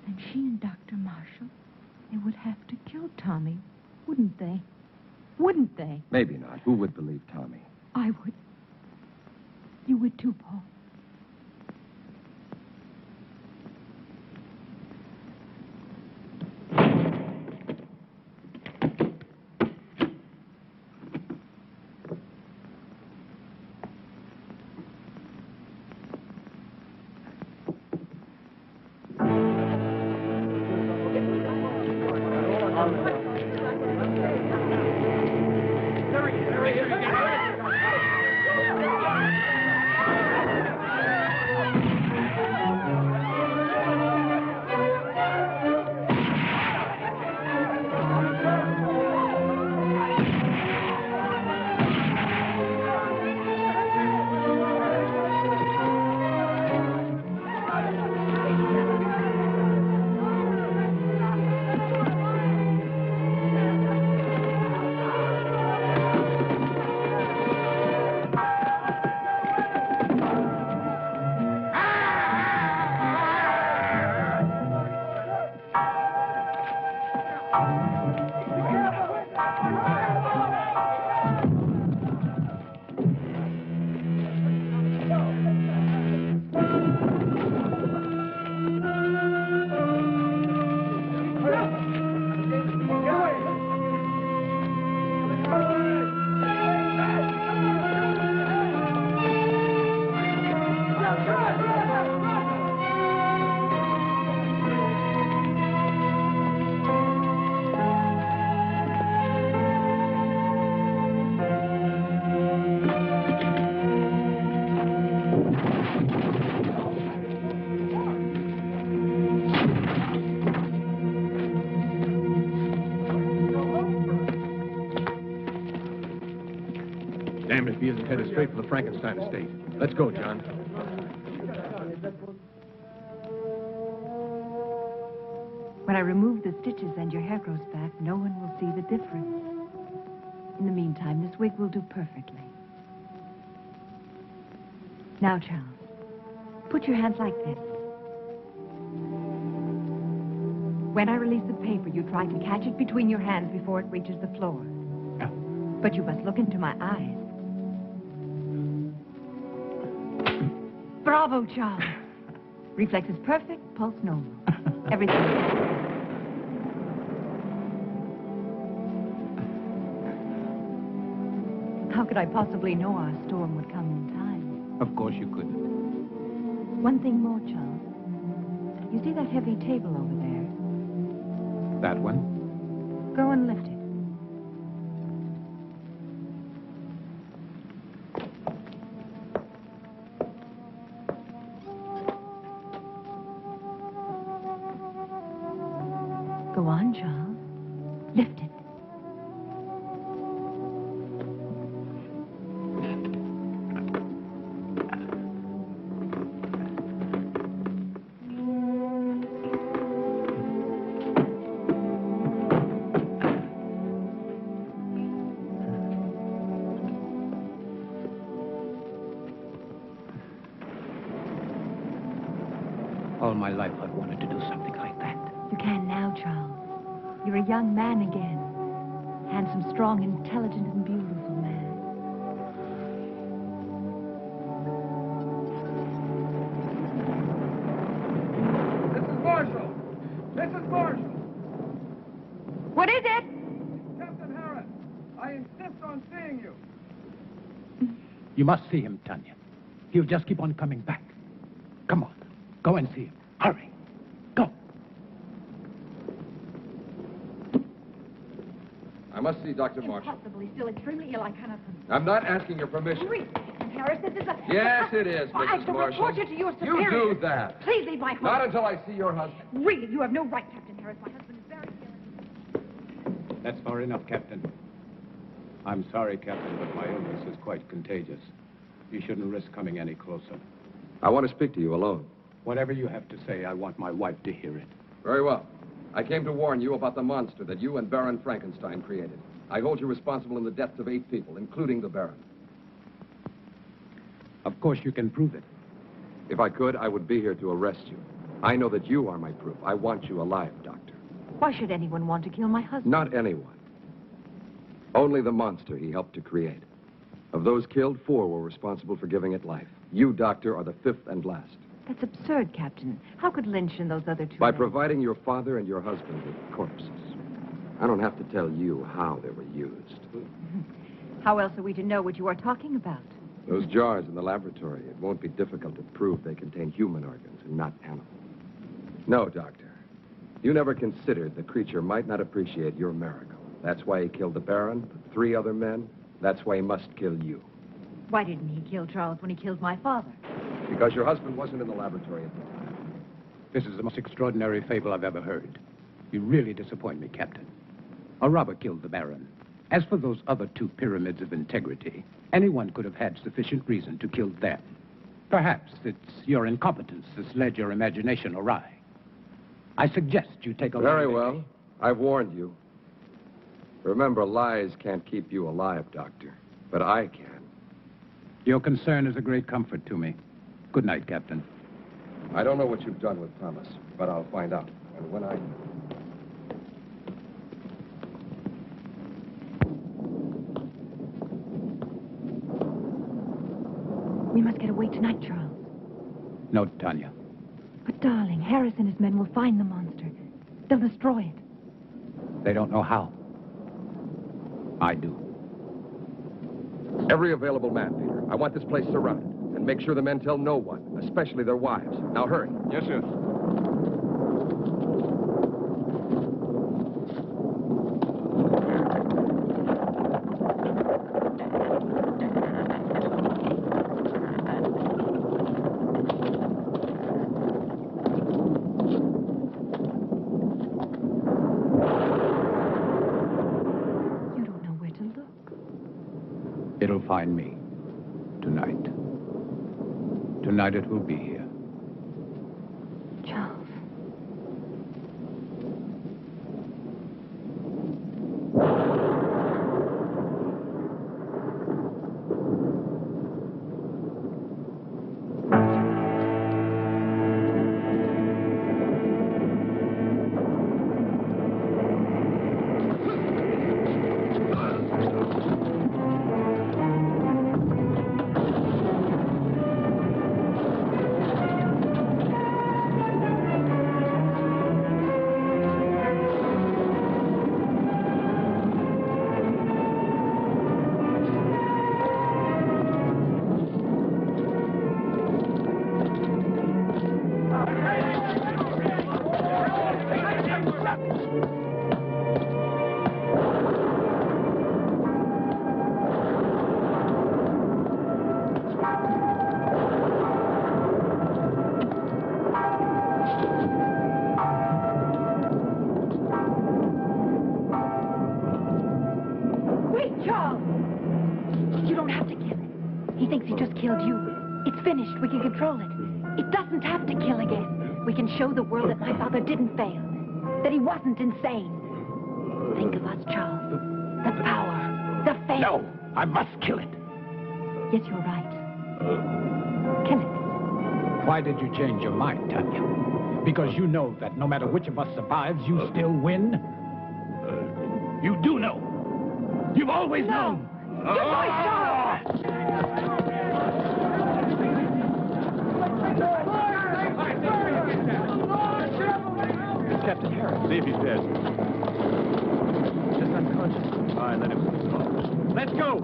And she and Dr. Marshall, they would have to kill Tommy, wouldn't they? Wouldn't they? Maybe not. Who would believe Tommy? I would. You would too, Paul. Damn if he isn't headed straight for the Frankenstein estate. Let's go, John. When I remove the stitches and your hair grows back, no one will see the difference. In the meantime, this wig will do perfectly. Now, Charles, put your hands like this. When I release the paper, you try to catch it between your hands before it reaches the floor. But you must look into my eyes. Bravo, Charles. Reflex is perfect, pulse normal. Everything. How could I possibly know our storm would come in time? Of course you couldn't. One thing more, Charles. You see that heavy table over there? That one? Go and lift it. Go on, Charles. Lift it. All my life I've wanted to do something like that. You can now, Charles. You're a young man again. Handsome, strong, intelligent, and beautiful man. Mrs. Marshall! Mrs. Marshall! What is it? Captain Harris, I insist on seeing you. You must see him, Tania. He'll just keep on coming back. Come on. Go and see him. Hurry. Go. I must see Dr. Marshall. Impossibly still extremely ill. I cannot. I'm not asking your permission. Read, Captain Harris. This is a... Yes, it is, I Mrs. shall Marshall. report you to your You superior. do that. Please leave my home. Not until I see your husband. Really, you have no right, Captain Harris. My husband is very ill. That's far enough, Captain. I'm sorry, Captain, but my illness is quite contagious. You shouldn't risk coming any closer. I want to speak to you alone. Whatever you have to say, I want my wife to hear it. Very well. I came to warn you about the monster that you and Baron Frankenstein created. I hold you responsible in the deaths of 8 people, including the Baron. Of course you can prove it. If I could, I would be here to arrest you. I know that you are my proof. I want you alive, Doctor. Why should anyone want to kill my husband? Not anyone. Only the monster he helped to create. Of those killed, 4 were responsible for giving it life. You, Doctor, are the 5th and last. That's absurd, Captain. How could Lynch and those other 2 By men... providing your father and your husband with corpses. I don't have to tell you how they were used. How else are we to know what you are talking about? Those jars in the laboratory, it won't be difficult to prove they contain human organs and not animal. No, Doctor. You never considered the creature might not appreciate your miracle. That's why he killed the Baron, the 3 other men. That's why he must kill you. Why didn't he kill Charles when he killed my father? Because your husband wasn't in the laboratory at the time. This is the most extraordinary fable I've ever heard. You really disappoint me, Captain. A robber killed the Baron. As for those other 2 pyramids of integrity, anyone could have had sufficient reason to kill them. Perhaps it's your incompetence that's led your imagination awry. I suggest you take a look. Very well. I've warned you. Remember, lies can't keep you alive, Doctor. But I can. Your concern is a great comfort to me. Good night, Captain. I don't know what you've done with Thomas, but I'll find out. And when I... We must get away tonight, Charles. No, Tania. But, darling, Harris and his men will find the monster. They'll destroy it. They don't know how. I do. Every available man, Peter. I want this place surrounded. And make sure the men tell no one, especially their wives. Now, hurry. Yes, sir. It'll find me. Tonight. Tonight it will be here. Charles. We can control it. It doesn't have to kill again. We can show the world that my father didn't fail, that he wasn't insane. Think of us, Charles. The power, the fame. No, I must kill it. Yes, you're right. Kill it. Why did you change your mind, Tania? Because you know that no matter which of us survives, you still win? You do know. You've always known. Good boy, Charles! Captain Harris. See if he's dead. Just unconscious. All right, let him. Let's go!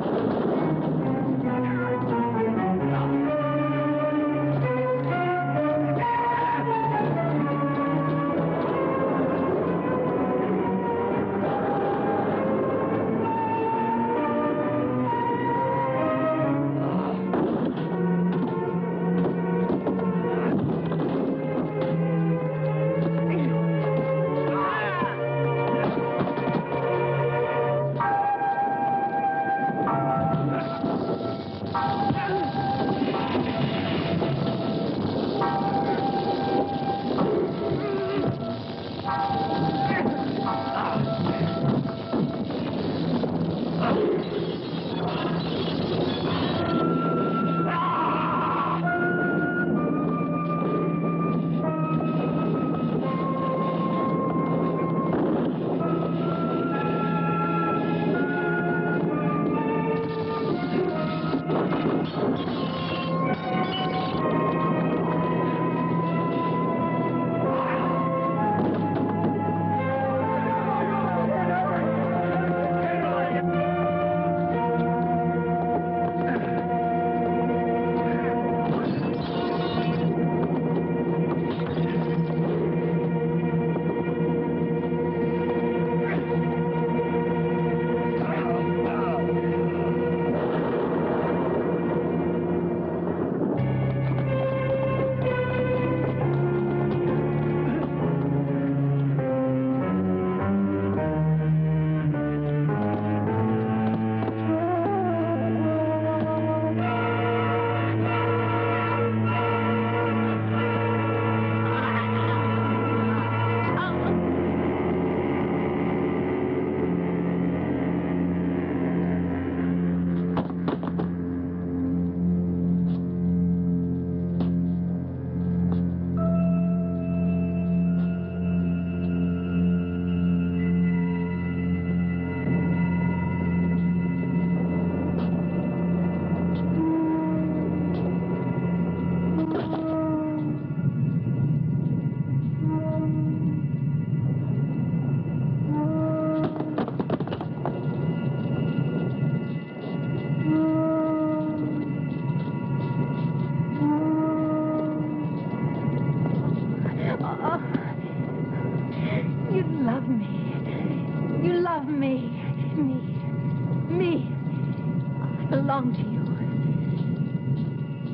belong to you.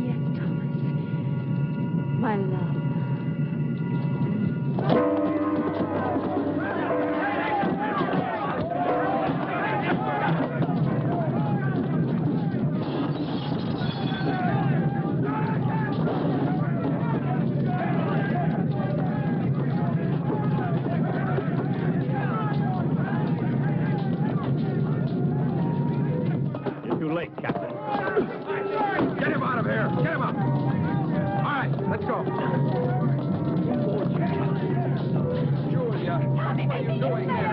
Yes, Thomas. My love. Too late, Captain. Get him out of here! Get him up! All right, let's go. Julia, what are you doing here?